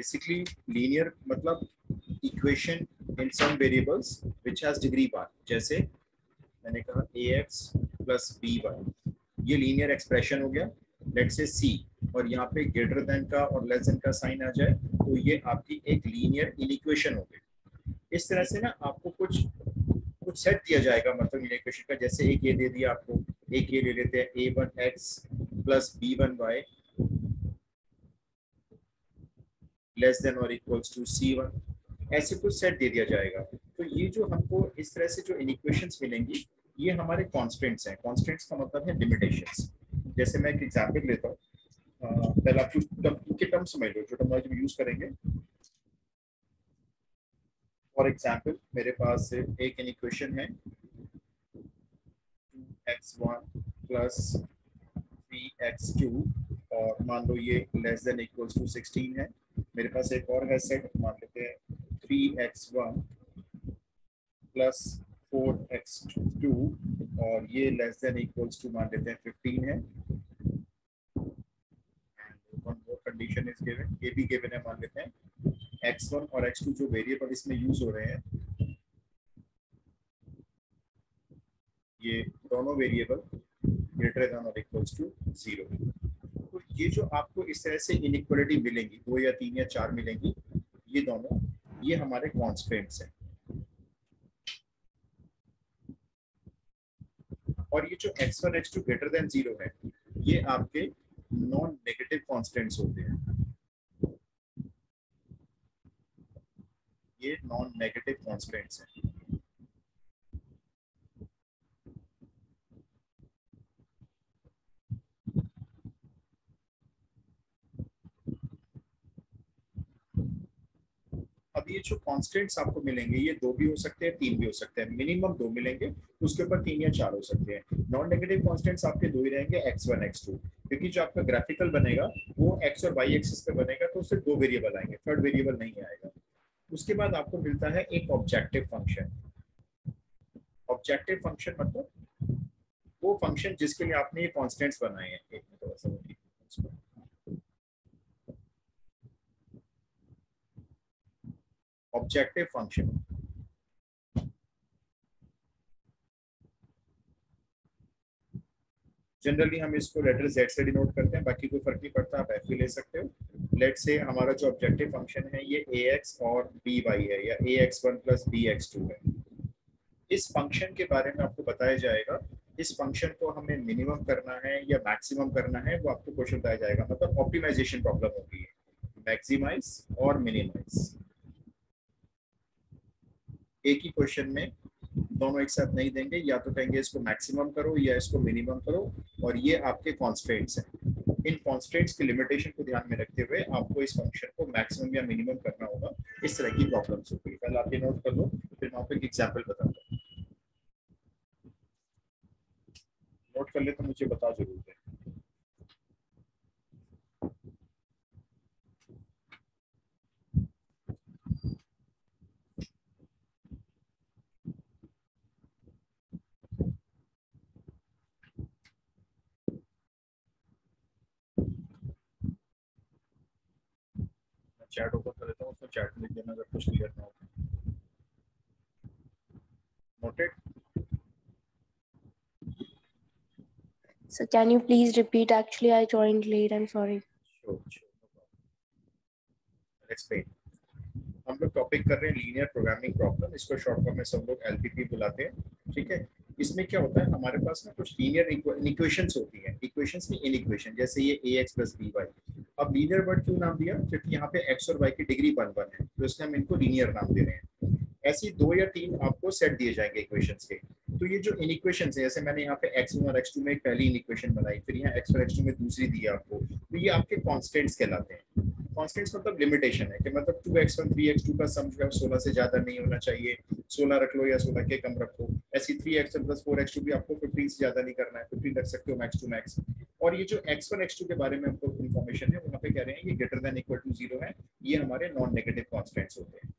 Basically linear मतलब equation in some variables which has degree 1, जैसे मैंने कहा ax प्लस by, ये लीनियर एक्सप्रेशन हो गया। लेट्स से c, और यहाँ पे ग्रेटर देन का और लेस देन का साइन आ जाए तो ये आपकी एक लीनियर इनइक्वेशन हो गई। इस तरह से ना आपको कुछ सेट दिया जाएगा मतलब इनइक्वेशन का, जैसे एक ये दे दिया आपको, एक ये ले लेते हैं a1x plus b1y less than और इक्वल्स टू c1, ऐसे कुछ सेट दे दिया जाएगा। तो ये जो हमको इस तरह से जो इनइक्वेशंस मिलेंगी ये हमारे कॉन्स्टेंट्स हैं। कॉन्स्टेंट्स का मतलब है लिमिटेशंस। जैसे मैं एक एग्जांपल लेता हूँ, पहले आप के टर्म समझ लो, जो टर्म यूज करेंगे। फॉर एग्जांपल मेरे पास एक इनइक्वेशन है 2x1 प्लस 3x2 और मान लो ये लेस देन इक्वल्स टू 16 है। मेरे पास एक और है सेट, मान लेते हैं 3x1 प्लस 4x2 और ये लेस देन इक्वल्स टू मान लेते हैं 15 है। कंडीशन इज गिवन, ये भी गिवन है, मान लेते हैं x1 और x2 जो वेरिएबल इसमें यूज हो रहे हैं, ये दोनों वेरिएबल ग्रेटर देन और इक्वल्स टू 0। तो ये जो आपको इस तरह से इनइक्वालिटी मिलेंगी, 2 या 3 या 4 मिलेंगी, ये दोनों ये हमारे कॉन्स्टेंट्स हैं। और ये जो x1 x2 ग्रेटर देन 0 है, ये आपके नॉन नेगेटिव कॉन्स्टेंट्स होते हैं, ये नॉन नेगेटिव कॉन्स्टेंट्स हैं। अब ये जो कॉन्स्टेंट्स आपको मिलेंगे ये 2 भी हो सकते हैं, 3 भी हो सकते हैं, मिनिमम 2 मिलेंगे, उसके ऊपर 3 या 4 हो सकते हैं। नॉन नेगेटिव कॉन्स्टेंट्स आपके 2 ही रहेंगे, x1 x2, क्योंकि जो आपका ग्राफिकल बनेगा वो x और y एक्सिस पे बनेगा, तो उससे 2 वेरिएबल आएंगे, थर्ड वेरिएबल नहीं आएगा। उसके बाद आपको मिलता है एक ऑब्जेक्टिव फंक्शन। ऑब्जेक्टिव फंक्शन मतलब वो फंक्शन जिसके लिए आपने ये कॉन्स्टेंट्स बनाए हैं। एक मिनट थोड़ा सा ऑब्जेक्टिव फंक्शन, जनरली हम इसको लेटर z से डिनोट करते हैं, बाकी कोई फर्क नहीं पड़ता, आप f भी ले सकते हो। लेट से हमारा जो ऑब्जेक्टिव फंक्शन है ये ax और by है, या ax1 प्लस bx2 है। इस फंक्शन के बारे में आपको बताया जाएगा, इस फंक्शन को हमें मिनिमम करना है या मैक्सिमम करना है, वो आपको क्वेश्चन बताया जाएगा। मतलब ऑप्टिमाइजेशन प्रॉब्लम होगी, मैक्सिमाइज और मिनिमाइज। एक ही क्वेश्चन में दोनों एक साथ नहीं देंगे, या तो कहेंगे इसको मैक्सिमम करो या इसको मिनिमम करो, और ये आपके कॉन्स्टेंट्स हैं। इन कॉन्स्टेंट्स की लिमिटेशन को ध्यान में रखते हुए आपको इस फंक्शन को मैक्सिमम या मिनिमम करना होगा। इस तरह की प्रॉब्लम्स होगी। पहले आप ये नोट कर लो, फिर मैं आपको एक एग्जांपल बताऊंगा। नोट कर ले तो मुझे बता जरूर दे। चैट ओपन कर लेता हूँ, उसमें चैट में लिख देना अगर कुछ क्लियर ना हो। Noted? So can you please repeat? Actually, I joined late. I'm sorry. Sure, sure, no problem. Let's explain. हम लोग टॉपिक कर रहे हैं लीनियर प्रोग्रामिंग प्रॉब्लम, इसको शॉर्ट फॉर्म में सब लोग एलपीपी बुलाते हैं, ठीक है। इसमें क्या होता है, हमारे पास ना कुछ लीनियर इक्वेशंस होती हैं, इक्वेशंस में इनइक्वेशन, जैसे ये ax प्लस by। अब लीनियर वर्ड क्यों नाम दिया, क्योंकि यहाँ पे x और y की डिग्री 1 1 है, तो इसलिए हम इनको लीनियर नाम दे रहे हैं। ऐसी 2 या 3 आपको सेट दिए जाएंगे इक्वेशंस के। तो ये जो इनइक्वेशंस है, जैसे मैंने यहाँ पे x1 और x2 में एक पहली इनइक्वेशन बनाई, फिर यहाँ x और x2 में दूसरी दी आपको, तो ये आपके कॉन्स्टेंट्स कहलाते हैं। कॉन्स्टेंट्स मतलब लिमिटेशन है, कि मतलब 2x1 3x2 का सम जो है 16 से ज्यादा नहीं होना चाहिए, 16 रख लो या 16 के कम रखो। ऐसी 3x1 प्लस 4x2 भी आपको 15 से ज्यादा नहीं करना है, 15 रख सकते हो मैक्स टू मैक्स। और ये जो x1 x2 के बारे में हमको इन्फॉर्मेशन है, वहाँ पे कह रहे हैं ये ग्रेटर देन इक्वल टू 0 है, ये हमारे नॉन नेगेटिव कॉन्स्टेंट्स होते हैं।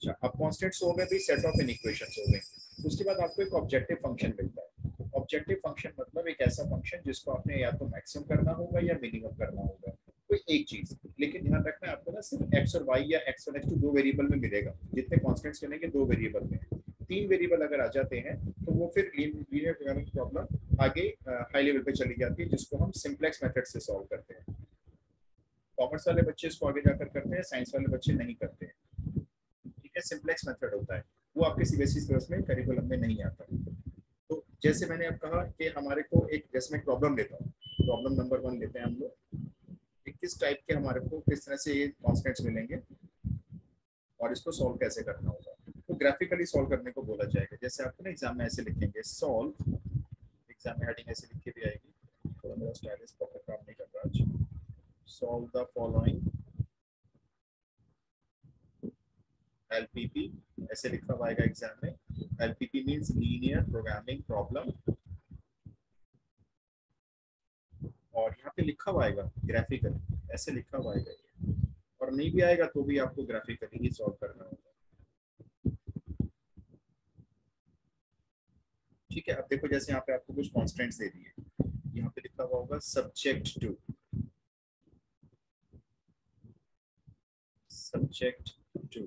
अच्छा, अब कॉन्स्टेंट्स हो गए, भी सेट ऑफ इनइक्वेशंस हो गए। उसके बाद आपको एक ऑब्जेक्टिव फंक्शन मिलता है। ऑब्जेक्टिव फंक्शन मतलब एक ऐसा फंक्शन जिसको आपने या तो मैक्सिमम करना होगा या मिनिमम करना होगा। कोई एक चीज, लेकिन ध्यान रखना है आपको ना सिर्फ एक्स और वाई या एक्स वन एक्स टू दो वेरिएबल में मिलेगा। जितने कॉन्स्टेंट्स मिलेंगे दो वेरिएबल में। तीन वेरिएबल अगर आ जाते हैं तो वो फिर लीनियर प्रोग्रामिंग प्रॉब्लम आगे हाई लेवल पे चली जाती है, जिसको हम सिंप्लेक्स मेथड से सॉल्व करते हैं। कॉमर्स वाले बच्चे इसको आगे जाकर करते हैं, साइंस वाले बच्चे नहीं करते हैं। ठीक है, सिंप्लेक्स मेथड होता है, वो आपके सीबीएसई सिलेबस में करिकुलम में नहीं आता। तो जैसे मैंने अब कहा कि हमारे को एक, जैसे मैं प्रॉब्लम लेता हूँ, प्रॉब्लम नंबर 1 लेते हैं हम लोग। किस टाइप के हमारे को किस तरह से ये कॉन्स्टेंट्स मिलेंगे और इसको सॉल्व कैसे करना होगा, तो ग्राफिकली सॉल्व करने को बोला जाएगा। जैसे आपको ना एग्जाम में ऐसे लिखेंगे सॉल्व, एग्जाम में हेडिंग ऐसे लिख के भी आएगी, थोड़ा मेरा स्टाइलिश प्रॉपर काम नहीं कर रहा आज। सॉल्व द फॉलोइंग LPP, ऐसे लिखा हुआ आएगा एग्जाम में। LPP means linear programming problem, और यहाँ पे लिखा हुआ आएगा ग्राफिकल, ऐसे लिखा हुआ आएगा ये। और नहीं भी आएगा तो भी आपको ग्राफिकली ही सॉल्व करना होगा। ठीक है, अब देखो जैसे यहाँ पे आपको कुछ कॉन्स्टेंट्स दे दिए, यहाँ पे लिखा हुआ होगा सब्जेक्ट टू, सब्जेक्ट टू।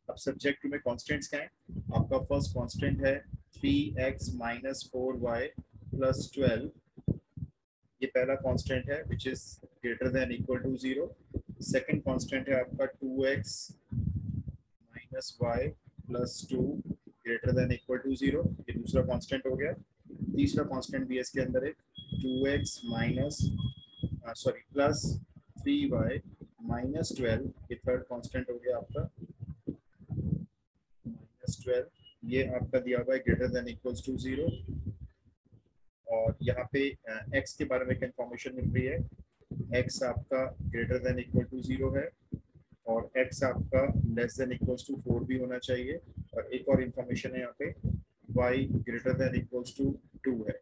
अब सब्जेक्ट टू में कॉन्स्टेंट्स क्या है? आपका फर्स्ट कॉन्स्टेंट है 3x - 4y + 12, ये पहला कांस्टेंट है which is greater than equal to 0। Second constant है आपका 2x - y + 2 greater than equal to 0, ये दूसरा कांस्टेंट हो गया। तीसरा कांस्टेंट भी है इसके अंदर एक 2x प्लस 3y - 12, ये थर्ड कांस्टेंट हो गया आपका -12, ये आपका दिया हुआ है ग्रेटर देन इक्वल्स टू 0। और यहाँ पे x के बारे में एक इंफॉर्मेशन मिल रही है, x आपका ग्रेटर देन इक्वल टू 0 है, और x आपका लेस देन इक्वल्स टू 4 भी होना चाहिए। और एक और इंफॉर्मेशन है यहाँ पे, y greater than equals to 2 है।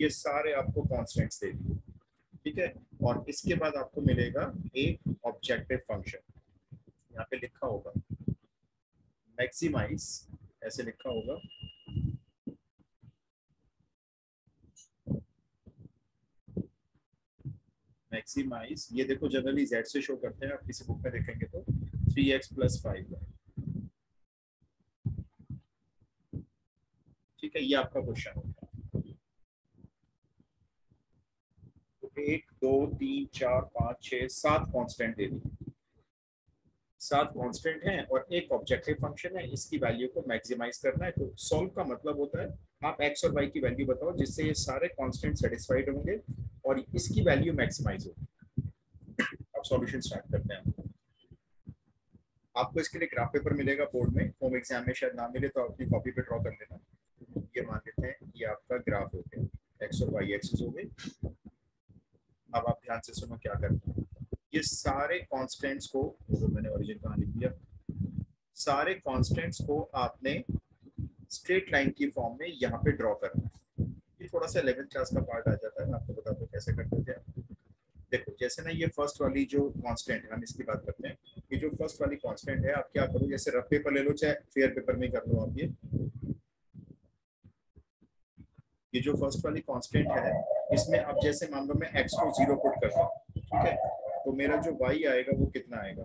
ये सारे आपको कॉन्स्टेंट्स दे दिए, ठीक है। और इसके बाद आपको मिलेगा एक ऑब्जेक्टिव फंक्शन, यहाँ पे लिखा होगा मैक्सिमाइज, ऐसे लिखा होगा मैक्सिमाइज। ये देखो जनरली z से शो करते हैं, आप किसी बुक में देखेंगे तो 3x + 5 है। ठीक है, ये आपका क्वेश्चन होगा। तो 1 2 3 4 5 6 7 कांस्टेंट दे दिए, 7 कांस्टेंट हैं और एक ऑब्जेक्टिव फंक्शन है, इसकी वैल्यू को मैक्सिमाइज करना है। तो सॉल्व का मतलब होता है आप x और y की वैल्यू बताओ जिससे ये सारे कांस्टेंट सेटिस्फाइड होंगे और इसकी वैल्यू मैक्सिमाइज होगी। अब सॉल्यूशन स्टार्ट करते हैं। आपको इसके लिए ग्राफ पेपर मिलेगा बोर्ड में, होम एग्जाम में शायद ना मिले तो अपनी कॉपी पे ड्रॉ कर लेना। ये मान लेते हैं ये आपका ग्राफ हो गया, एक्स और वाई एक्सिस हो गई। अब आप ध्यान से सुनो क्या करना है। ये सारे कांस्टेंट्स को, तो मैंने ओरिजिन कहाँ लिख दिया, सारे कांस्टेंट्स को आपने स्ट्रेट लाइन की फॉर्म में यहाँ पे ड्रॉ करना है। ये थोड़ा सा 11th क्लास का पार्ट आ जाता है, मैं आपको बताता हूँ कैसे करते थे। देखो जैसे ना ये फर्स्ट वाली जो कांस्टेंट है, हम इसकी बात करते हैं। ये जो फर्स्ट वाली कांस्टेंट है, आप क्या करो, जैसे रफ पेपर ले लो चाहे फेयर पेपर में कर लो आप। ये जो फर्स्ट वाली कांस्टेंट है, इसमें अब जैसे मान लो मैं x को 0 पुट करता हूँ, ठीक है, तो मेरा जो y आएगा वो कितना आएगा?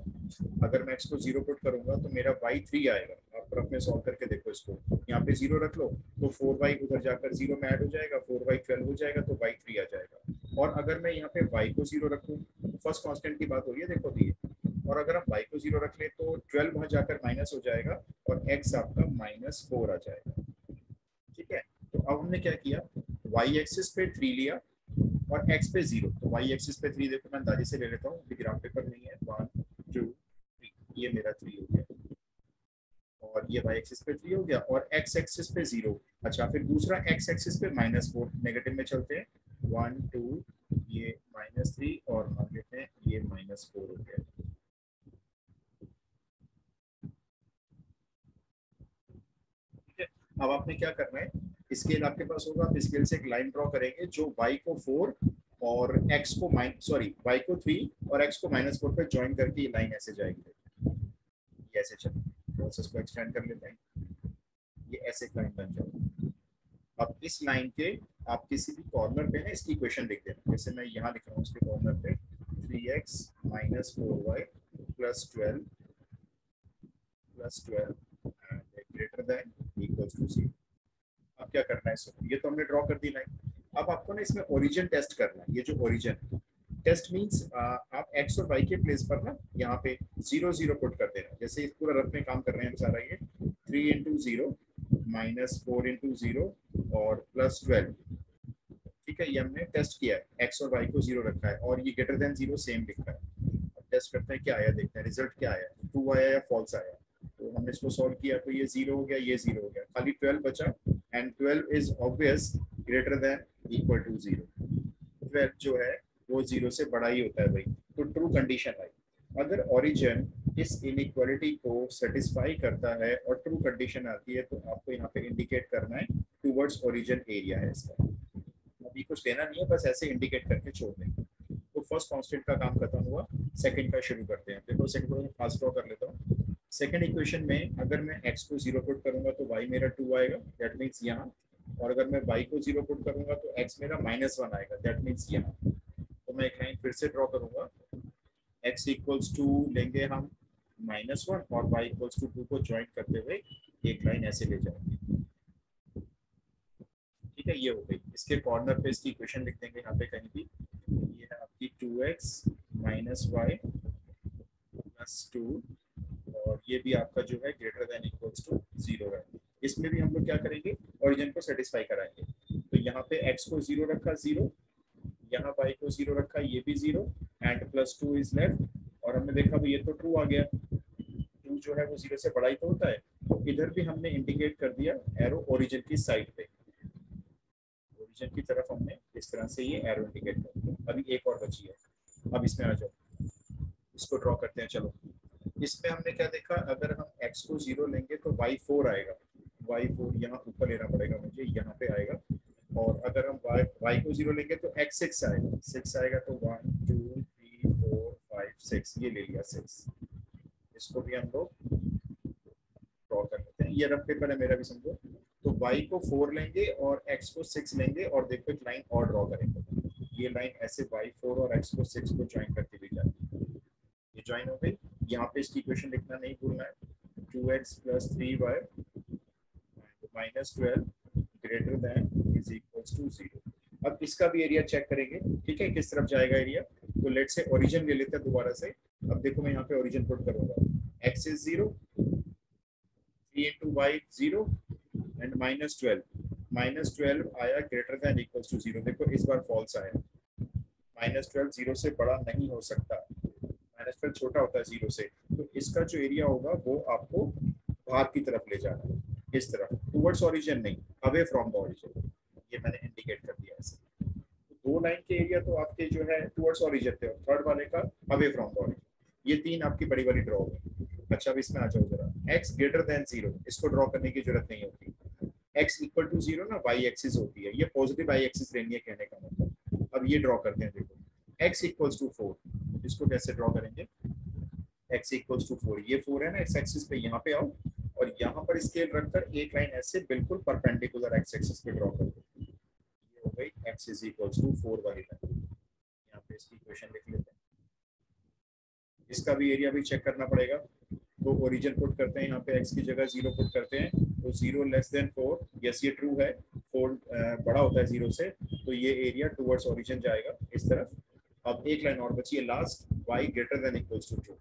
अगर मैं x को 0 पुट करूंगा तो मेरा y 3 आएगा। आप रफ में सॉल्व करके देखो इसको, यहाँ पे 0 रख लो तो 4y उधर जाकर 0 में ऐड हो जाएगा, 4y 12 हो जाएगा तो y 3 आ जाएगा। और अगर मैं यहाँ पे y को 0 रखूँ, फर्स्ट कांस्टेंट की बात हो रही है देखो दी, और अगर हम y को 0 रख ले तो 12 वहां जाकर माइनस हो जाएगा और x आपका -4 आ जाएगा। ठीक है, तो अब हमने क्या किया, y एक्सिस पे 3 लिया और x पे 0। तो y एक्सिस पे 3 देखो मैं अंदाजे से ले लेता हूँ, ग्राफ पेपर नहीं है। 1 2 3, ये मेरा 3 हो गया, और ये y एक्सिस पे 3 हो गया, और x एक्सिस पे 0। अच्छा, फिर दूसरा x एक्सिस पे -4, नेगेटिव में चलते हैं। 1 2, ये -3, और मान लेते हैं ये -4 हो गया। ठीक है, अब आपने क्या करना है, स्केल आपके पास होगा, आप स्केल से एक लाइन ड्रॉ करेंगे जो y को 4 और x को y को 3 और x को -4 पे ज्वाइन करके ये लाइन ऐसे जाएगी, ये ऐसे चलेगी। थोड़ा सा इसको एक्सटेंड कर लेते हैं, ये ऐसे एक लाइन बन जाएगी। अब इस लाइन के आप किसी भी कॉर्नर पे ना इसकी इक्वेशन लिख देना। जैसे मैं यहाँ लिख रहा हूँ उसके कॉर्नर पे 3x minus 4y plus 12 and greater than equals to 0। अब क्या करना है इसको, ये तो हमने ड्रॉ कर दी लाइन। अब आपको ना इसमें ओरिजिन टेस्ट करना है। ये जो ओरिजिन टेस्ट मींस आप x और y के प्लेस पर ना यहाँ पे 0 0 पुट कर देना। जैसे इस पूरा रफ में काम कर रहे हैं हम सारा, ये 3 इंटू 0 माइनस 4 इंटू 0 और प्लस 12। ठीक है, ये हमने टेस्ट किया है, x और y को 0 रखा है और ये ग्रेटर देन 0 सेम लिखा है। अब टेस्ट करते हैं क्या आया, देखते हैं रिजल्ट क्या आया, ट्रू आया या फॉल्स आया। तो हमने इसको सॉल्व किया तो ये 0 हो गया, ये 0 हो गया, खाली 12 बचा and 12 is obvious greater than equal to 0। 12 जो है वो 0 से बड़ा ही होता है भाई, तो ट्रू कंडीशन आई। अगर ओरिजिन इस इनइक्वालिटी को सेटिस्फाई करता है और ट्रू कंडीशन आती है तो आपको यहाँ पे इंडिकेट करना है टुवर्ड्स ओरिजिन एरिया है इसका। अभी कुछ देना नहीं है, बस ऐसे इंडिकेट करके छोड़ देंगे। तो फर्स्ट कांस्टेंट का काम खत्म हुआ, सेकंड का शुरू करते हैं। देखो सेकंड को फास्ट ड्रॉ कर लेता हूँ। सेकंड इक्वेशन में अगर मैं x को 0 पुट करूंगा तो y मेरा 2 आएगा, दैट मीन्स यहाँ। और अगर मैं y को 0 पुट करूंगा तो x मेरा -1 आएगा, दैट मीन्स यहाँ। तो मैं एक लाइन फिर से ड्रॉ करूंगा, x इक्वल्स टू लेंगे हम -1 और y इक्वल्स टू 2 को ज्वाइन करते हुए एक लाइन ऐसे ले जाएंगे। ठीक है, ये हो गई। इसके कॉर्नर पे इसकी इक्वेशन लिख देंगे यहाँ पे कहीं भी। ये है आपकी 2x माइनस वाई प्लस 2 और ये भी आपका जो है ग्रेटर देन इक्वल्स टू 0 है। इसमें भी हम लोग क्या करेंगे, ओरिजिन को सेटिस्फाई कराएंगे। तो यहाँ पे x को 0 रखा 0, यहाँ y को 0 रखा, ये भी 0 एंड प्लस 2 इज लेफ्ट। और हमने देखा भाई ये तो ट्रू आ गया, 2 जो है वो 0 से बड़ा ही तो होता है। तो इधर भी हमने इंडिकेट कर दिया एरो ओरिजिन की साइड पे, ओरिजिन की तरफ हमने इस तरह से ये एरो इंडिकेट कर दिया। अभी एक और बची है, अब इसमें आ जाओ, इसको ड्रॉ करते हैं। चलो इसमें हमने क्या देखा, अगर हम x को 0 लेंगे तो y 4 आएगा, y 4 यहाँ ऊपर लेना पड़ेगा मुझे, यहाँ पे आएगा। और अगर हम y को 0 लेंगे तो x 6 आएगा, 6 आएगा तो 1 2 3 4 5 6, ये ले लिया 6। इसको भी हम लोग ड्रॉ कर लेते हैं, ये रफ पेपर है मेरा भी समझो। तो y को 4 लेंगे और x को 6 लेंगे और देखो एक लाइन और ड्रॉ करेंगे। ये लाइन ऐसे y 4 और x को 6 को ज्वाइन करती हुई जाती है, ये ज्वाइन हो गई। यहाँ पे इसकी इक्वेशन लिखना नहीं भूलना है, 2x plus 3y minus 12 greater than is equals to 0। अब इसका भी एरिया चेक करेंगे, ठीक है, किस तरफ जाएगा एरिया। तो लेट से ओरिजिन ले लेते हैं दोबारा से। अब देखो मैं यहाँ पे ओरिजिन पुट करूंगा, x is 0, 3 into y 0 and -12 आया ग्रेटर देन इक्वल्स टू 0। देखो इस बार फॉल्स आया, -12 0 से बड़ा नहीं हो सकता, -12 छोटा होता है 0 से। तो इसका जो एरिया होगा वो आपको बाहर की तरफ ले जाना है, इस तरफ, टुवर्ड्स ओरिजिन नहीं, अवे फ्रॉम द ओरिजिन। ये मैंने इंडिकेट कर दिया ऐसे। तो दो लाइन के एरिया तो आपके जो है टुवर्ड्स ओरिजिन थे, थर्ड वाले का अवे फ्रॉम द ओरिजिन। ये तीन आपकी बड़ी बड़ी ड्रॉ होगी। अच्छा अब इसमें आ जाओ जरा, x ग्रेटर देन 0, इसको ड्रॉ करने की जरूरत नहीं होती। x इक्वल टू 0 ना y एक्सिस होती है, ये पॉजिटिव y एक्सिस लेनी है कहने का मतलब। अब ये ड्रॉ करते हैं, देखो x इक्वल्स टू 4, इसको कैसे ड्रॉ करेंगे, x इक्वल्स टू 4, ये 4 है ना x एक्सिस पे, यहाँ पे आओ और यहाँ पर स्केल रखकर एक लाइन ऐसे बिल्कुल परपेंडिकुलर x एक्सिस पे ड्रॉ कर दो। ये हो गई x इज इक्वल्स टू 4 वाली लाइन। यहाँ पे इसकी इक्वेशन लिख लेते हैं। इसका भी एरिया भी चेक करना पड़ेगा, तो ओरिजिन पुट करते हैं, यहाँ पे x की जगह 0 पुट करते हैं। तो 0 लेस देन 4, यस ये ट्रू है, 4 बड़ा होता है 0 से, तो ये एरिया टुवर्ड्स ओरिजिन जाएगा इस तरफ। अब एक लाइन और बची है last, y greater than equals to 2।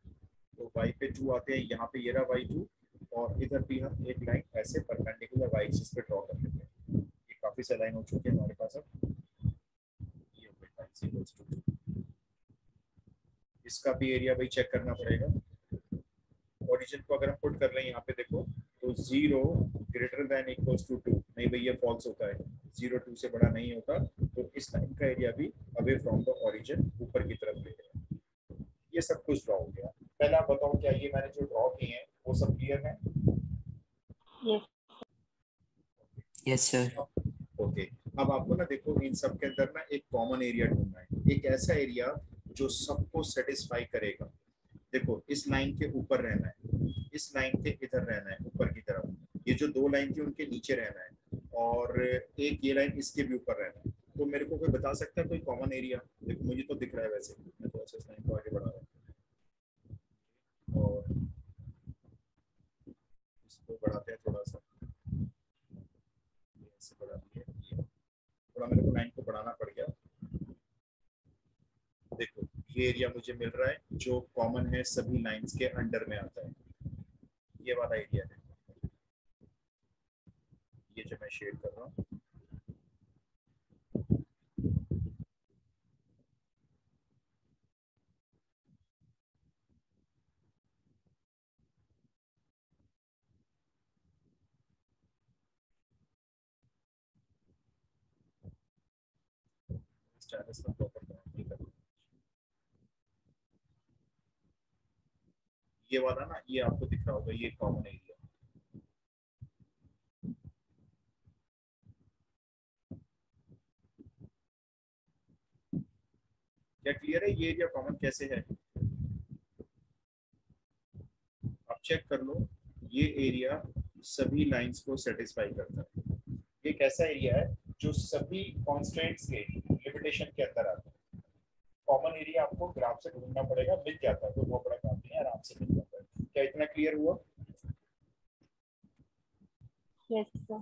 तो y पे 2 आते हैं, यहाँ पे ये रहा y2 और इधर भी हम एक लाइन ऐसे परपेंडिकुलर y एक्सिस पे ड्रॉ कर लेते हैं। ये काफी सी लाइन हो चुकी है हमारे पास। अब ये हो गई y इक्वल्स टू 2। इसका भी एरिया भाई चेक करना पड़ेगा। ओरिजिन को अगर हम पुट कर रहे हैं यहाँ पे देखो, तो 0 ग्रेटर देन इक्वल्स टू 2, नहीं भाई ये फॉल्स होता है, 0 2 से बड़ा नहीं होता। तो इस लाइन का एरिया भी अवे फ्रॉम द ओरिजिन ऊपर की तरफ ले गया। ये सब कुछ ड्रॉ हो गया। पहले आप बताओ क्या ये मैंने जो ड्रॉ किए हैं वो सब क्लियर है? Yes sir. ओके, अब आपको ना देखो इन सब के अंदर ना एक कॉमन एरिया ढूंढना है, एक ऐसा एरिया जो सबको सेटिस्फाई करेगा। देखो इस लाइन के ऊपर रहना है, इस लाइन के इधर रहना है ऊपर की तरफ, ये जो दो लाइन थी उनके नीचे रहना है, और एक ये लाइन इसके भी ऊपर रहना है। तो मेरे को कोई बता सकता है कोई कॉमन एरिया? देखो मुझे तो दिख रहा है, वैसे मैं थोड़ा सा इस लाइन को आगे बढ़ा रहा हूँ और इसको बढ़ाते हैं थोड़ा सा, ऐसे बढ़ा दिए, ये थोड़ा मेरे को लाइन को बढ़ाना पड़ गया। देखो ये एरिया मुझे मिल रहा है जो कॉमन है, सभी लाइंस के अंडर में आता है, ये वाला एरिया है, ये जो मैं शेड कर रहा हूँ। स्टेटस का प्रॉपर काम नहीं कर रहा। ये वाला ना, ये आपको दिख रहा होगा, ये कॉमन एरिया। क्या क्लियर है? ये एरिया कॉमन कैसे है आप चेक कर लो। ये एरिया सभी लाइंस को सेटिस्फाई करता है। ये कैसा एरिया है जो सभी कॉन्स्टेंट्स के लिमिटेशन के अंदर आता है। कॉमन एरिया आपको ग्राफ से ढूंढना पड़ेगा, मिल जाता है, कोई बहुत बड़ा काम नहीं है, आराम से मिल जाता है। क्या इतना क्लियर हुआ? Yes, sir.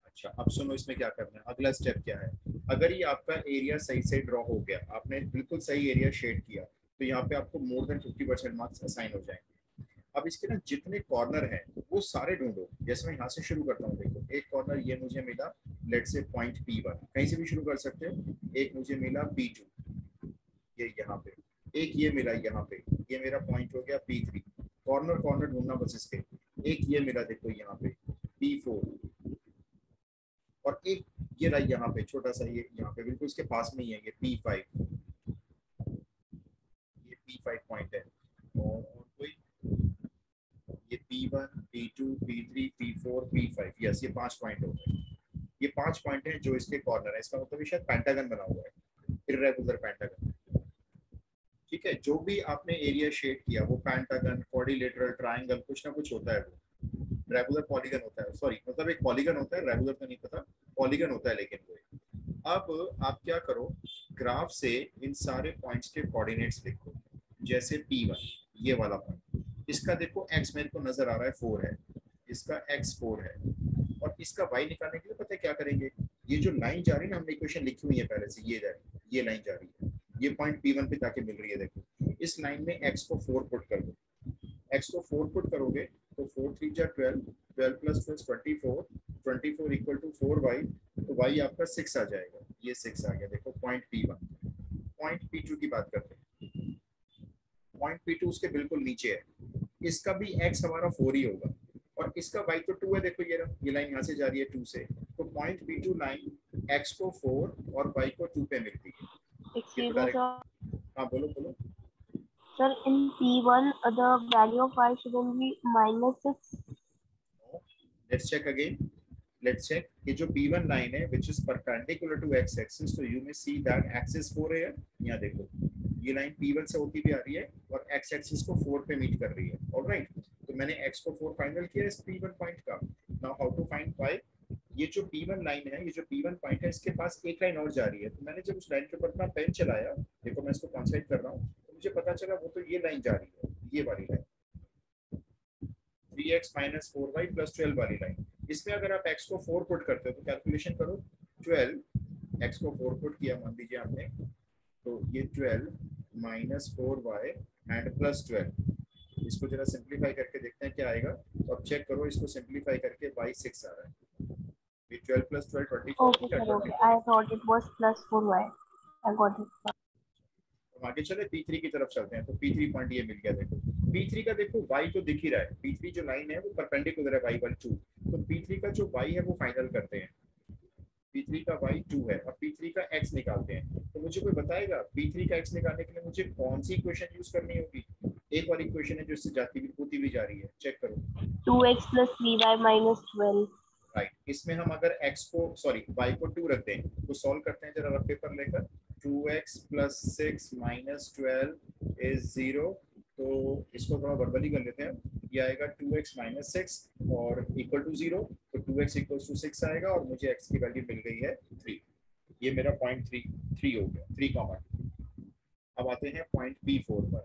अच्छा अब सुनो, इसमें क्या करना है, अगला स्टेप क्या है। अगर ये आपका एरिया सही से ड्रॉ हो गया, आपने बिल्कुल सही एरिया शेड किया, तो यहाँ पे आपको मोर देन 50% मार्क्स असाइन हो जाएंगे। अब इसके ना जितने कॉर्नर हैं वो सारे ढूंढो। जैसे मैं यहाँ से शुरू करता हूँ, देखो एक कॉर्नर ये मुझे मिला, लेट से पॉइंट P1, कहीं से भी शुरू कर सकते हो। एक मुझे मिला P2, ये यहाँ पे। एक ये मिला यहाँ पे, ये मेरा पॉइंट हो गया P3। कॉर्नर कॉर्नर ढूंढना बस इसके। एक ये मिला देखो यहाँ पे P4, और एक ये रहा यहाँ पे छोटा सा, ये यहाँ पे बिल्कुल इसके पास में ही है, ये P5, ये P5 पॉइंट है। और कोई ये P1, P2, P3, P4, P5, yes ये 5 पॉइंट हो गए। ये 5 पॉइंट हैं जो इसके कॉर्नर है। इसका मतलब शायद पेंटागन बना हुआ है, इर्रेगुलर पेंटागन। ठीक है, जो भी आपने एरिया शेड किया वो पेंटागन, क्वाड्रिलेटरल, ट्रायंगल, कुछ ना कुछ होता है वो। रेगुलर पॉलीगन होता है, सॉरी मतलब एक पॉलीगन होता है, रेगुलर तो नहीं पता, पॉलीगन होता है लेकिन वो। अब आप क्या करो, ग्राफ से इन सारे पॉइंट्स के कोऑर्डिनेट्स लिखो। जैसे P1 ये वाला पॉइंट, इसका देखो x मेरे को नजर आ रहा है 4 है, इसका x 4 है, और इसका y निकालने के लिए पता है क्या करेंगे। ये जो लाइन जा रही है ना, हमने इक्वेशन लिखी हुई है पहले से, ये जा रही है, ये लाइन जा रही है, ये पॉइंट P1 पे जाके मिल रही है। देखो इस लाइन में x को 4 पुट कर दो। x को 4 पुट करोगे तो 4 3 जा 12, 12 प्लस 24, 24 इक्वल टू 4y, तो y आपका 6 आ जाएगा। ये 6 आ गया। देखो पॉइंट P1। पॉइंट P2 की बात करते हैं। पॉइंट P2 उसके बिल्कुल नीचे है, इसका भी x हमारा 4 ही होगा, और इसका y तो 2 है। देखो ये लाइन यहाँ से जा रही है 2 से, तो पॉइंट P2 लाइन x को 4 और y को 2 पे मिलती है। ये तो Excuse me, डायरेक्ट, sir. हाँ बोलो बोलो। Sir, in P1, the value of y shouldn't be -6. Let's check again, let's check. ये जो P1 line है which is perpendicular to x axis, so you may see that axis 4 है। यहाँ देखो ये लाइन P1 से होती भी आ रही है और x axis को 4 पे मीट कर रही है। ऑलराइट, तो मैंने x को 4 फाइनल किया इस P1 पॉइंट का। Now how to find y। ये जो P1 लाइन है, ये जो P1 पॉइंट है, इसके पास एक लाइन और जा रही है। तो मैंने जब उस लाइन के ऊपर अपना पेन चलाया, देखो मैं इसको कंसंट्रेट कर रहा हूँ, तो मुझे पता चला वो तो ये लाइन जा रही है, ये वाली line 3x minus 4y plus 12 वाली लाइन। इसमें अगर आप x को 4 पुट करते हो तो कैलकुलेशन करो, 12 x को 4 पुट किया मान लीजिए आपने, तो ये 12 माइनस 4y एंड प्लस 12। इसको जरा सिंप्लीफाई करके देखते हैं क्या आएगा। तो अब चेक करो, इसको सिंप्लीफाई करके y 6 आ रहा है। ये 12 plus 12 24 Okay, sir. Okay. I thought it was +4y. I got it, sir. तो आगे चले P3 की तरफ चलते हैं। तो P3 पॉइंट ये मिल गया। देखो P3 का देखो y तो दिख ही रहा है, P3 जो लाइन है वो परपेंडिकुलर है y1 2। तो P3 का जो y है वो फाइनल करते हैं। P3 का y 2 है और P3 का x निकालते हैं। तो मुझे कोई बताएगा P3 का x निकालने के लिए मुझे कौन सी इक्वेशन यूज करनी होगी? एक और इक्वेशन है जो इससे जाती भी होती भी जा रही है, चेक करो। 2x plus 3y minus 12. Right, इसमें हम अगर x को सॉरी y को 2 रखते हैं तो सॉल्व करते हैं जरा रफ पेपर लेकर। 2x plus 6 minus 12 is 0, तो इसको थोड़ा वर्बली कर लेते हैं। ये आएगा 2x माइनस 6 और इक्वल टू 0, तो 2x इक्वल टू 6 आएगा और मुझे x की वैल्यू मिल गई है 3। ये मेरा पॉइंट 3 हो गया, 3, अब आते हैं पॉइंट P4 पर।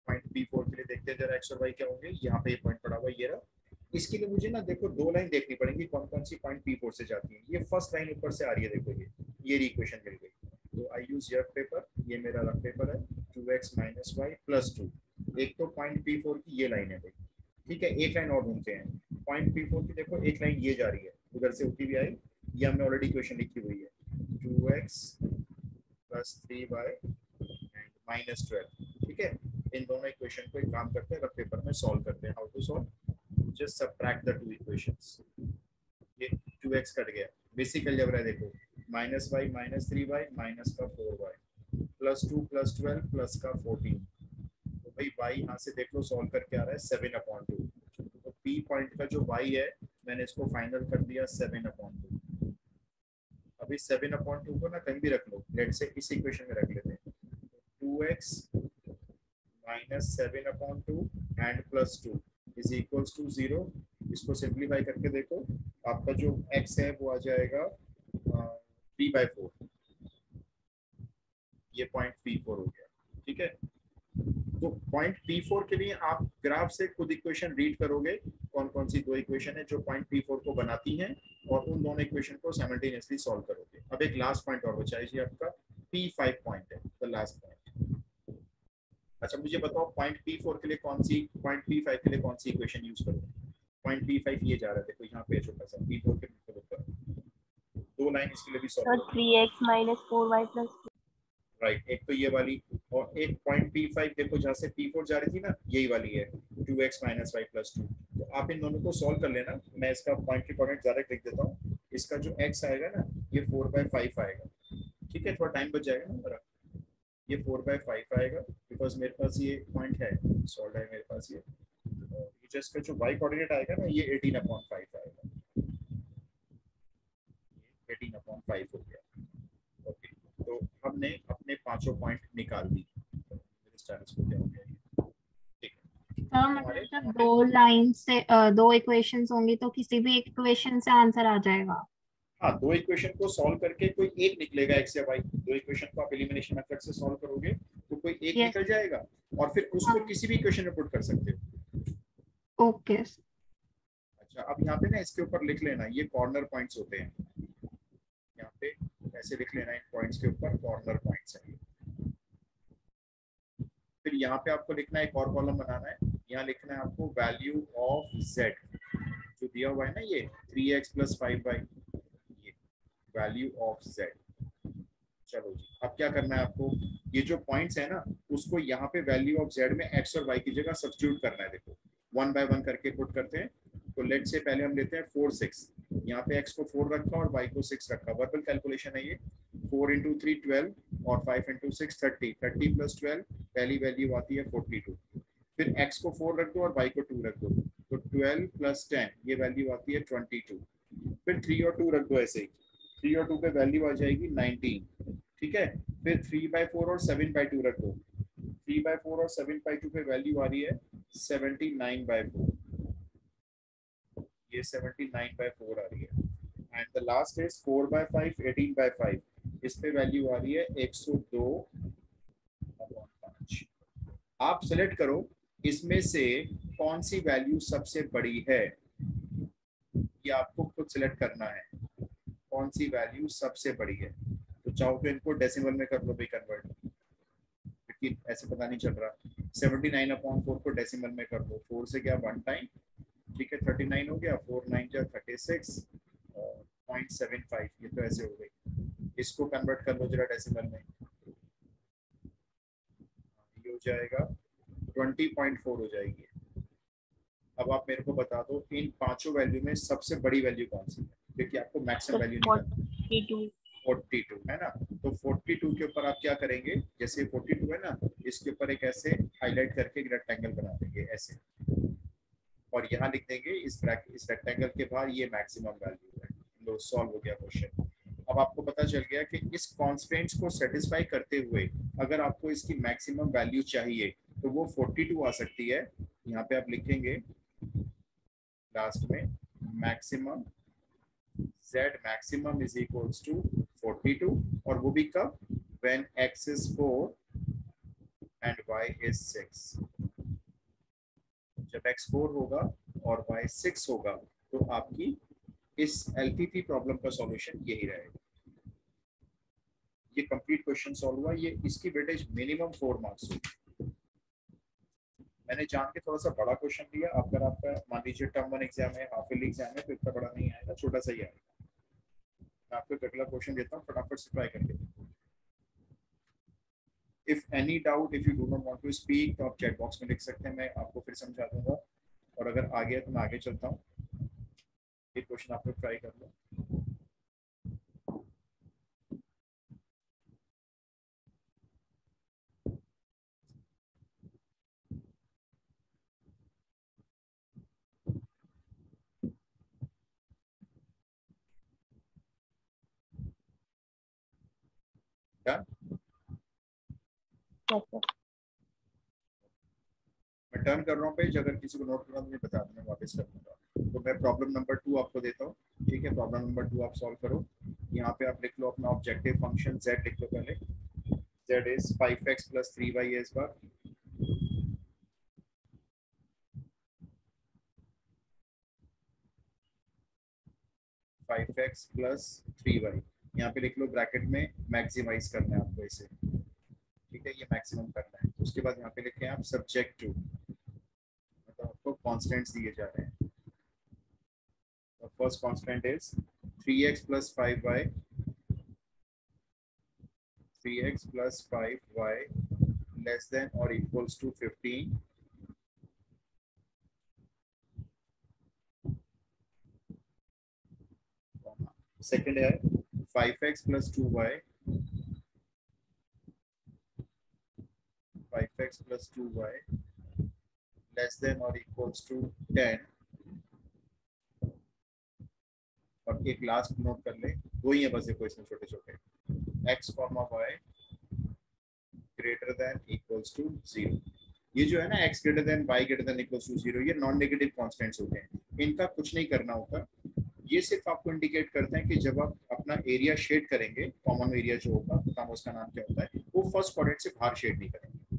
पॉइंट P4 के लिए देखते हैं जरा x और y क्या होंगे। यहाँ पे ये पॉइंट पड़ा हुआ ये रहा। इसके लिए मुझे ना देखो दो लाइन देखनी पड़ेगी कौन कौन सी पॉइंट P4 से जाती है। ये फर्स्ट लाइन ऊपर से आ रही है, देखो ये इक्वेशन मिल गई। तो आई यूज रफ पेपर, ये मेरा रफ पेपर है। 2x माइनस वाई प्लस 2, एक तो पॉइंट P4 की ये लाइन है भाई, ठीक है। एक लाइन और ढूंढते हैं। पॉइंट P4 की देखो एक लाइन ये जा रही है, उधर से होती भी आई, ये हमने ऑलरेडी इक्वेशन लिखी हुई है 2x plus 3y and minus 12, ठीक है। इन दोनों इक्वेशन को एक काम करते हैं, रफ पेपर में सॉल्व करते हैं। How to solve, just subtract the two equations. ये 2x कट गया, बेसिक अलजेब्रा है देखो, minus Y minus 3y minus का 4y प्लस 2 प्लस 12 प्लस का 14। तो भाई y यहाँ से देख लो सॉल्व करके आ रहा है 7/2। तो p पॉइंट का जो y है मैंने इसको फाइनल कर दिया 7/2। अभी 7/2 को ना कहीं भी रख लो, लेट से इस इक्वेशन में रख लेते हैं। 2x minus 7/2 and plus 2 is equals to 0। इसको सिंप्लीफाई करके देखो, आपका जो x है वो आ जाएगा 3/4। ये पॉइंट P4 हो गया, ठीक है। तो पॉइंट P4 के लिए आप ग्राफ से खुद इक्वेशन रीड करोगे, कौन कौन सी दो इक्वेशन है जो पॉइंट P4 को बनाती हैं, और उन दोनों इक्वेशन को साइमल्टेनियसली सॉल्व करोगे। अब एक लास्ट पॉइंट और बचा है जी आपका, P5 पॉइंट है, द लास्ट पॉइंट। अच्छा मुझे बताओ पॉइंट P4 के लिए कौन सी, पॉइंट P5 के लिए कौन सी इक्वेशन यूज करोगे। पॉइंट P5 ये जा रहा है, देखो यहाँ पे छोटा सा P4 के ऊपर दो लाइन इसके लिए भी सॉल्व करो। 3x minus 4y plus, right, एक तो ये वाली, और एक पॉइंट P5 देखो जहाँ से P4 जा रही थी ना, यही वाली है 2x माइनस वाई प्लस 2। तो आप इन दोनों को सॉल्व कर लेना, मैं इसका पॉइंट की कोऑर्डिनेट डायरेक्ट लिख देता हूँ। इसका जो x आएगा ना ये 4/5 आएगा, ठीक है, थोड़ा टाइम बच जाएगा ना मेरा। ये 4/5 आएगा बिकॉज मेरे पास ये पॉइंट है, सॉल्व है मेरे पास ये। ये जस्ट का जो y कोऑर्डिनेट आएगा ना ये 18/5 आएगा, 18/5 हो गया। ओके, तो हमने अपने पांचों पॉइंट निकाल दी। मेरे स्टेटस को क्या हो गया, ठीक है। हाँ हमारे मतलब जब दो लाइन से दो इक्वेशंस होंगी तो किसी भी एक इक्वेशन से आंसर आ जाएगा। हाँ, दो इक्वेशन को सॉल्व करके कोई एक निकलेगा x या y। दो इक्वेशन को आप एलिमिनेशन मेथड से सॉल्व करोगे तो कोई एक यस। निकल जाएगा, और फिर उसको हाँ। किसी भी इक्वेशन में पुट कर सकते हो। ओके। अच्छा अब यहाँ पे ना इसके ऊपर लिख लेना, ये कॉर्नर पॉइंट्स होते हैं। यहाँ पे ऐसे लिख लेना, इन पॉइंट्स के ऊपर कॉर्नर पॉइंट्स हैं। फिर यहाँ पे आपको लिखना है, एक और कॉलम बनाना है, यहाँ लिखना है आपको वैल्यू ऑफ z, जो दिया हुआ है ना ये 3x प्लस 5y, ये वैल्यू ऑफ z। चलो जी, अब क्या करना है आपको, ये जो पॉइंट्स है ना उसको यहाँ पे वैल्यू ऑफ z में x और y की जगह सब्स्टिट्यूट करना है। देखो 1 बाय 1 करके पुट करते हैं। तो लेट से पहले हम लेते हैं 4 6, यहाँ पे x को 4 रखा और y को 6 रखा, वर्बल कैलकुलेशन है ये। 4 इंटू 3 12 और 5 इंटू 6 30, 30 प्लस 12 पहली वैल्यू आती है 42। फिर x को 4 रख दो और y को 2 रख दो, तो 12 प्लस 10 ये वैल्यू आती है 22। फिर 3 और 2 रख दो ऐसे ही, 3 और 2 पे वैल्यू आ जाएगी 19, ठीक है। फिर 3/4 और 7/2 रख दो, 3/4 और 7/2 पे वैल्यू आ रही है 79/4, ये 79/4 आ रही है। एंड द लास्ट इज 4/5 18/5, इस पे वैल्यू आ रही है 102/5। आप सिलेक्ट करो इसमें से कौन सी वैल्यू सबसे बड़ी है, ये आपको खुद सिलेक्ट करना है, कौन सी वैल्यू सबसे बड़ी है। तो चाहो तो इनको डेसिमल में कर लो भाई कन्वर्ट, क्योंकि ऐसे पता नहीं चल रहा। 79/4 को डेसिमल में कर दो, 4 से क्या 1 टाइम, ठीक है 39 हो गया, 4 9 जा 36 और 0.75, ये तो ऐसे हो गई। इसको कन्वर्ट कर लो जरा डेसिमल में, ये हो जाएगा 20.4 हो जाएगी। अब आप मेरे को बता दो इन पांचों वैल्यू में सबसे बड़ी वैल्यू कौन सी है, क्योंकि आपको मैक्सिमम वैल्यू निकालना है। 42। 42 है ना, तो 42 के ऊपर आप क्या करेंगे, जैसे 42 है ना, इसके ऊपर एक ऐसे हाईलाइट करके एक रेक्टेंगल बना देंगे ऐसे, और यहाँ लिख देंगे इस रेक्टेंगल के बाहर ये मैक्सिमम वैल्यू है। लो सॉल्व हो गया क्वेश्चन। अब आपको पता चल गया कि इस कॉन्स्टेंट्स को सेटिस्फाई करते हुए अगर आपको इसकी मैक्सिमम वैल्यू चाहिए तो वो 42 आ सकती है। यहाँ पे आप लिखेंगे लास्ट में maximum z maximum is equals to 42 और वो भी कब, when x is 4 and y is 6। जब x 4 होगा और y 6 होगा तो आपकी इस एलटीपी प्रॉब्लम का सॉल्यूशन यही रहेगा। ये कंप्लीट क्वेश्चन सॉल्व हुआ। ये इसकी वेटेज मिनिमम 4 मार्क्स होगी। मैंने जान के थोड़ा सा बड़ा क्वेश्चन दिया। अगर आपका मान लीजिए टर्म 1 एग्जाम है, हाफ ईयरली एग्जाम है, तो इतना बड़ा नहीं आएगा, छोटा सा ही आएगा। मैं आपको एक अगला क्वेश्चन देता हूँ, फटाफट से ट्राई करके। If any doubt, if you do not want to speak, तो आप चैट बॉक्स में लिख सकते हैं, मैं आपको फिर समझा दूंगा। और अगर आ गया तो मैं आगे चलता हूँ। ये क्वेश्चन आप लोग ट्राई कर लो। डन। Yes, sir. मैं टर्न कर रहा हूँ पेज, अगर किसी को नोट करना तो मुझे बता दें, मैं वापस कर दूंगा। तो मैं प्रॉब्लम नंबर 2 आपको देता हूँ, ठीक है। प्रॉब्लम नंबर 2 आप सॉल्व करो। यहाँ पे आप लिख लो अपना ऑब्जेक्टिव फंक्शन z, लिख लो पहले। z is 5x plus 3y है इस बार। फाइव एक्स प्लस 3y, यहाँ पे लिख लो ब्रैकेट में, मैक्सिमाइज करना है आपको इसे, ठीक है। ये मैक्सिमम करना है। उसके बाद यहाँ पे लिखे आप सब्जेक्ट टू, मतलब आपको कॉन्स्टेंट्स दिए जा रहे हैं। First constant is 3x plus 5y, 3x plus 5y less than or equals to 15। Second है 5x plus 2y, 5x plus 2y less than or equals to 10। और एक लास्ट नोट कर ले, दो ही है बस ये क्वेश्चन छोटे छोटे। x, y greater than equals to 0। ये जो है ना x greater than y greater than equals to 0, ये नॉन नेगेटिव कांस्टेंट्स होते हैं। इनका कुछ नहीं करना होता। ये सिर्फ आपको इंडिकेट करते हैं कि जब आप अपना एरिया शेड करेंगे, कॉमन एरिया जो होगा, पता उसका नाम क्या होता है, वो फर्स्ट क्वाड्रेंट से बाहर शेड नहीं करेंगे।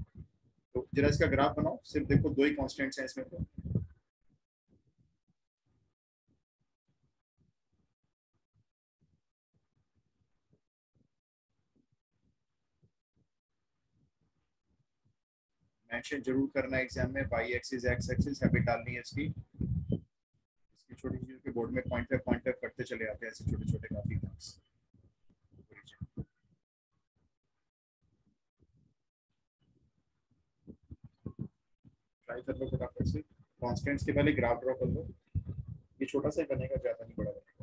तो जरा इसका ग्राफ बनाओ। सिर्फ देखो दो ही कांस्टेंट्स हैं इसमें। तो मेंशन जरूर करना है एग्जाम में, y axis x axis habit डालनी है इसकी। इसकी छोटी चीजों के बोर्ड में पॉइंट पे करते चले आते हैं ऐसे छोटे छोटे काफी मार्क्स। ट्राई कर लो फटाफट से। कांस्टेंट्स के पहले ग्राफ ड्रॉ कर लो। ये छोटा सा ही बनेगा, ज्यादा नहीं बड़ा बनेगा।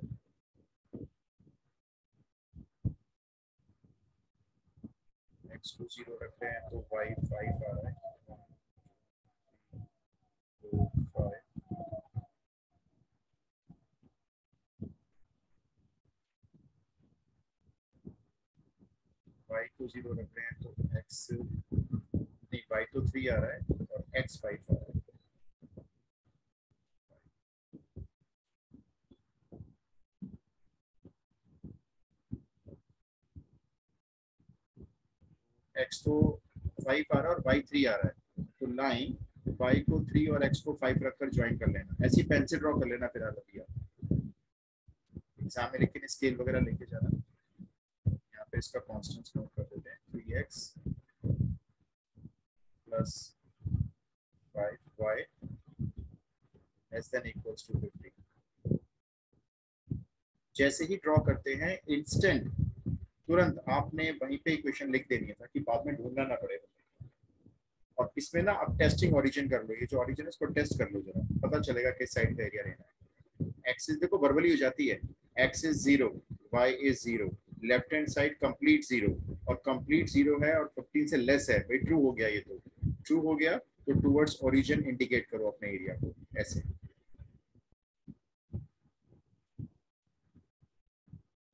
x को 0 रखते हैं तो y 5 आ रहा है। 5 y को 0 रख रहे हैं तो x नहीं, y तो 3 आ रहा है और x 5 आ रहा है। x तो 5 आ रहा है और y 3 आ रहा है, तो लाइन y को 3 और x को 5 रखकर ज्वाइन कर लेना। ऐसी पेंसिल ड्रॉ कर लेना फिर भैया एग्जाम में, लेकिन स्केल वगैरह लेके जाना। यहाँ पे इसका कॉन्स्टेंट्स नोट कर देते हैं। 3x plus 5y less than equals to 50। जैसे ही ड्रॉ करते हैं इंस्टेंट तुरंत आपने वहीं पे इक्वेशन लिख देनी है ताकि बाद में ढूंढना ना पड़े। और इसमें ना अब टेस्टिंग ओरिजिन कर लो। ये जो ओरिजिन है इसको टेस्ट कर लो जरा, पता चलेगा किस साइड का एरिया रहना है। एक्सिस देखो वर्बली हो जाती है, x is 0, y is 0, left hand side complete 0, और कंप्लीट 0 है और 15 से लेस है, भाई ट्रू हो गया। ये तो ट्रू हो गया, तो टुवर्ड्स ओरिजिन इंडिकेट करो अपने एरिया को ऐसे।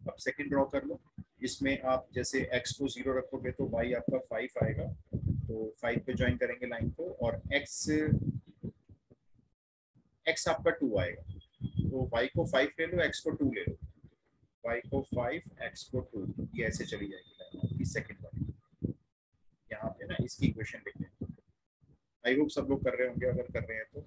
अब सेकंड ड्रॉ कर लो। इसमें आप जैसे x को 0 रखोगे तो y आपका 5 आएगा, तो 5 पे ज्वाइन करेंगे लाइन को, और x आपका 2 आएगा, तो y को 5 ले लो, x को 2 ले लो, y को 5 x को 2, ये ऐसे चली जाएगी लाइन आपकी सेकंड वाली। यहाँ पे ना इसकी इक्वेशन लिख लें। आई होप सब लोग कर रहे होंगे, अगर कर रहे हैं तो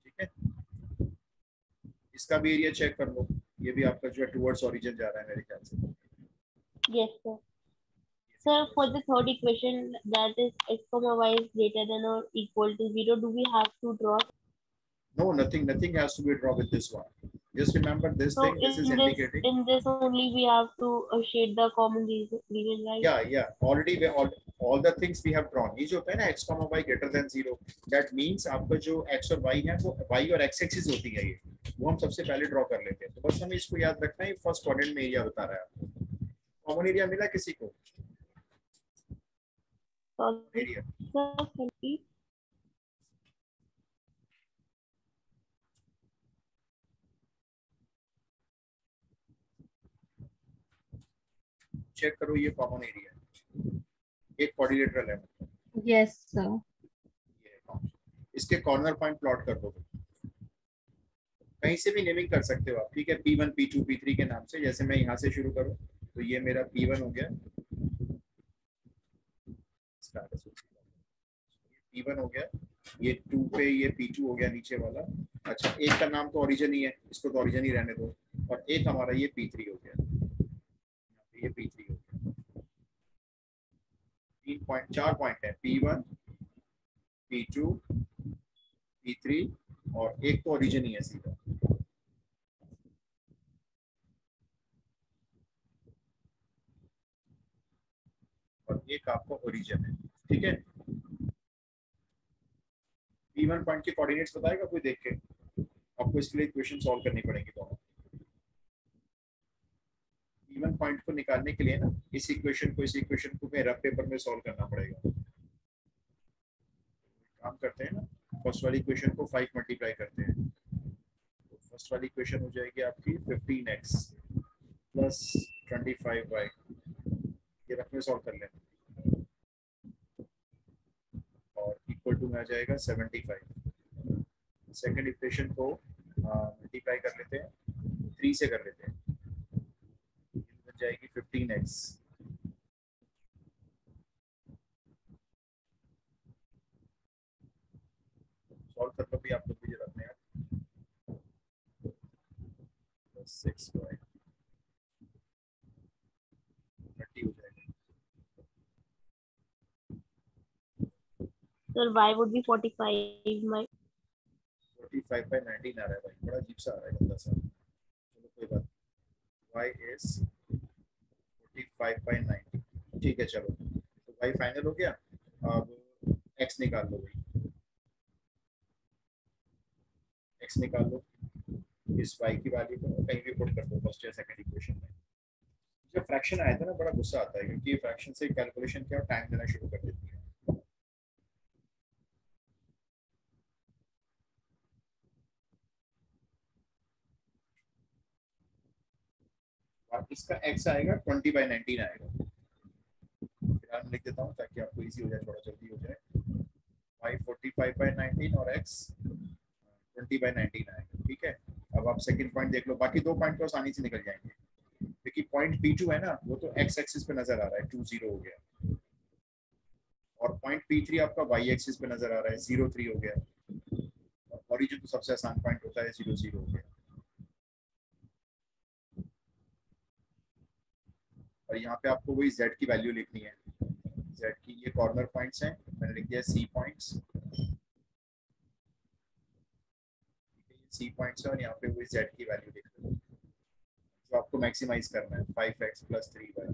ठीक है। इसका भी एरिया चेक कर लो, ये भी आपका जो है टुवर्ड्स ओरिजिन जा रहा है मेरे ख्याल से। Yes, sir. Sir, for the third equation, that is x comma y is greater than or equal to 0, do we have to draw? No, nothing has to be drawn with this one. Just remember this So thing, this is indicating. in this only we have to shade the common region, right? Yeah, already we all the things we have drawn. ये जो होता है ना x comma y greater than 0, that means आपका जो x और y है वो y और x एक्सिस होती है, ये वो हम सबसे पहले ड्रॉ कर लेते हैं। तो बस हमें इसको याद रखना है, फर्स्ट क्वाड्रेंट में एरिया बता रहा है आपको। कॉमन एरिया मिला किसी को? एरिया चेक करो, ये कॉमन एरिया है, एक क्वाड्रिलेटरल है। Yes sir. इसके कॉर्नर पॉइंट प्लॉट कर दो, कहीं से भी नेमिंग कर सकते हो आप, ठीक है, P1 P2 P3 के नाम से। जैसे मैं यहाँ से शुरू करूँ तो ये मेरा P1 हो गया, P1 हो गया, ये 2 पे ये P2 हो गया नीचे वाला। अच्छा, एक का नाम तो ओरिजिन ही है, इसको तो ओरिजिन ही रहने दो, और एक हमारा ये P3 हो गया, ये P3 हो गया। 4 पॉइंट है, P1 P2 P3, और एक तो ओरिजिन ही है सीधा। और एक आपका ओरिजिन है, ठीक है। P1 पॉइंट के कोऑर्डिनेट्स बताएगा कोई देख के? आपको इसके लिए इक्वेशन सॉल्व करनी पड़ेगी दोनों। P1 पॉइंट को निकालने के लिए ना इस इक्वेशन को रफ पेपर में सॉल्व करना पड़ेगा। काम करते हैं ना, फर्स्ट वाली इक्वेशन को 5 मल्टीप्लाई करते हैं, तो फर्स्ट वाली इक्वेशन हो जाएगी आपकी 15x प्लस 25y, ये रफ में सॉल्व कर लें, और इक्वल टू में आ जाएगा 75। सेकंड इक्वेशन को मल्टीप्लाई कर लेते हैं, 3 से कर लेते हैं, बन जाएगी 15x सॉल्व कर लो भी आप लोग भी जरा अपने आप, 6y 30 हो जाएगा। Sir, y would be 45. My 45 by 19 आ रहा है भाई, बड़ा अजीब सा आ रहा है, गंदा सा। चलो कोई बात, y is 45 by 19, ठीक है। चलो तो y फाइनल हो गया, अब x निकाल लो भाई, x निकाल लो, इस y की वैल्यू को कहीं भी पुट कर दो फर्स्ट या सेकंड इक्वेशन में। जब फ्रैक्शन आया था ना बड़ा गुस्सा आता है, क्योंकि ये फ्रैक्शन से कैलकुलेशन क्या टाइम देना शुरू कर देती है। इसका x आएगा 20 by 19 आएगा, फिलहाल लिख देता हूँ ताकि आपको इजी हो जाए, थोड़ा जल्दी हो जाए। y 45 by 19 और x 20 by 19 आएगा, ठीक है। अब आप सेकंड पॉइंट देख लो, बाकी 2 पॉइंट तो आसानी से निकल जाएंगे, क्योंकि पॉइंट P2 है ना, वो तो x एक्सिस पे नजर आ रहा है, 20 हो गया, और पॉइंट P3 आपका y एक्सिस पे नजर आ रहा है, 03 हो गया, और ओरिजिन तो सबसे आसान पॉइंट होता है, 00 हो गया। और यहाँ पे आपको वही z की वैल्यू लिखनी है, z की ये कॉर्नर पॉइंट्स हैं, मैंने लिख दिया C पॉइंट्स, C पॉइंट्स है, और यहाँ पे वही z की वैल्यू लिख दो, जो आपको मैक्सिमाइज करना है, 5x प्लस 3y।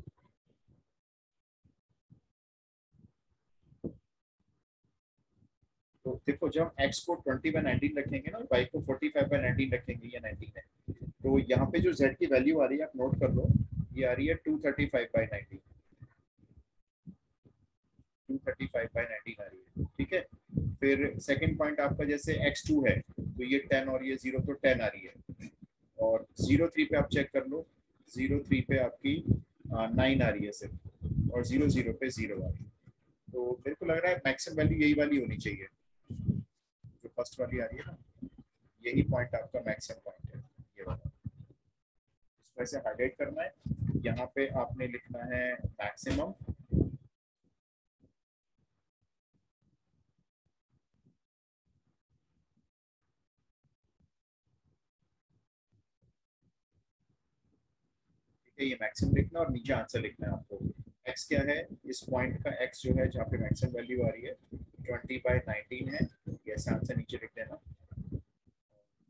तो देखो, जब x को 20 by 19 रखेंगे ना, y को 45 by 19 रखेंगे, या 19 है, तो यहाँ पे जो z की वैल्यू आ रही है आप नोट कर लो, ये आ रही है 235 by 19, 235/19 आ रही है, ठीक है। फिर सेकंड पॉइंट आपका जैसे x2 है तो ये 10 और ये 0 तो 10 आ रही है, और 03 पे आप चेक कर लो, 03 पे आपकी 9 आ रही है सिर्फ, और 00 पे 0 आ रही है। तो मेरे को लग रहा है मैक्सिमम वैल्यू यही वाली होनी चाहिए, जो फर्स्ट वाली आ रही है ना, यही पॉइंट आपका मैक्सिमम पॉइंट है, ये वाला। इसको ऐसे हाईलाइट करना है, यहाँ पे आपने लिखना है मैक्सिमम, ठीक है, ये मैक्सिमम लिखना और नीचे आंसर लिखना है आपको। x क्या है, इस पॉइंट का x जो है जहाँ पे मैक्सिमम वैल्यू आ रही है 20/19 है, ऐसा आंसर नीचे लिख देना।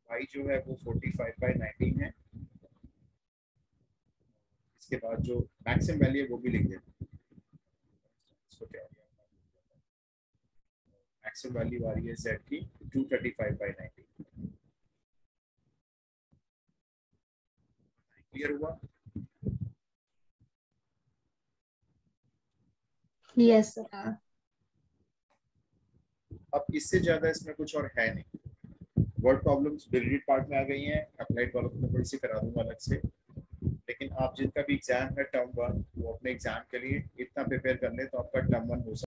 y जो है वो 45/19 है, इसके बाद जो मैक्सिमम वैल्यू है वो भी लिख देना। इसको क्या मैक्सिमम वैल्यू आ रही है z की 235/19। क्लियर हुआ? Yes sir. अब इससे ज्यादा इसमें कुछ और है नहीं। वर्ड प्रॉब्लम्स बिल्डिंग पार्ट में आ गई हैं, अप्लाइड वालों को मैं थोड़ी सी करा दूंगा अलग से, लेकिन आप जिनका भी एग्जाम है टर्म 1 वो अपने एग्जाम के लिए इतना प्रिपेयर कर ले तो आपका टर्म 1 हो सकता है।